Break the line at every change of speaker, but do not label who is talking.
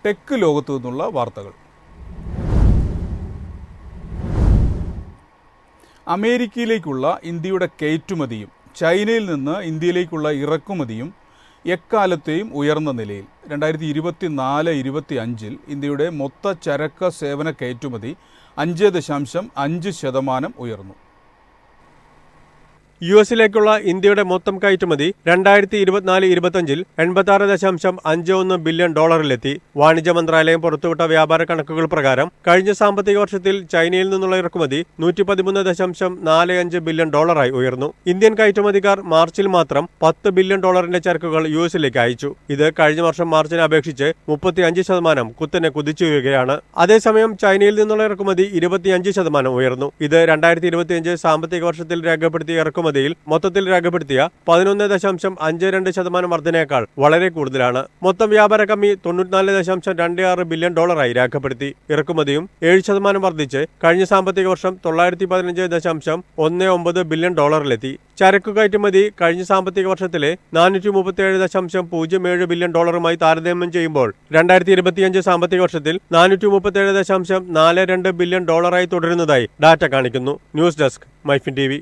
Tech ലോകത്തു നിന്നുള്ള വാർത്തകൾ. അമേരിക്കയിലേക്കുള്ള ഇന്ത്യയുടെ കയറ്റുമതിയും ചൈനയിൽ നിന്ന് ഇന്ത്യയിലേക്കുള്ള ഇറക്കുമതിയും എക്കാലത്തെയും ഉയർന്ന നിലയിൽ. 2024-25 ഇന്ത്യയുടെ മൊത്ത ചരക്ക് സേവന കയറ്റുമതി 5.5% ഉയർന്നു.
യുഎസിലേക്കുള്ള ഇന്ത്യയുടെ മൊത്തം കയറ്റുമതി 2024-25 $86.51 ബില്യൺ വാണിജ്യ മന്ത്രാലയം പുറത്തുവിട്ട വ്യാപാര കണക്കുകൾ പ്രകാരം കഴിഞ്ഞ സാമ്പത്തിക വർഷത്തിൽ ചൈനയിൽ നിന്നുള്ള ഇറക്കുമതി $113.45 ബില്യൺ ഉയർന്നു. ഇന്ത്യൻ കയറ്റുമതിക്കാർ മാർച്ചിൽ മാത്രം $10 ബില്യൺ ചരക്കുകൾ യുഎസിലേക്ക് അയച്ചു. ഇത് കഴിഞ്ഞ വർഷം മാർച്ചിനെ അപേക്ഷിച്ച് 35% കുത്തനെ കുതിച്ചുയരുകയാണ്. അതേസമയം ചൈനയിൽ നിന്നുള്ള ഇറക്കുമതി 25% ഉയർന്നു. ഇത് 2025 സാമ്പത്തിക വർഷത്തിൽ രേഖപ്പെടുത്തിയ ഇറക്കുമതി മൊത്തത്തിൽ രേഖപ്പെടുത്തിയ 11.52% വർധനയേക്കാൾ വളരെ കൂടുതലാണ്. മൊത്തം വ്യാപാര കമ്മി $94.26 ബില്യൺ രേഖപ്പെടുത്തി. ഇറക്കുമതിയും 7% വർദ്ധിച്ച് കഴിഞ്ഞ സാമ്പത്തിക വർഷം $915.19 ബില്യൺ ചരക്കു കയറ്റുമതി കഴിഞ്ഞ സാമ്പത്തിക വർഷത്തിലെ $437.07 ബില്യൺ താരതമ്യം ചെയ്യുമ്പോൾ 2025 സാമ്പത്തിക വർഷത്തിൽ $437.42 ബില്യൺ തുടരുന്നതായി ഡാറ്റ കാണിക്കുന്നു. News desk, MyFin TV.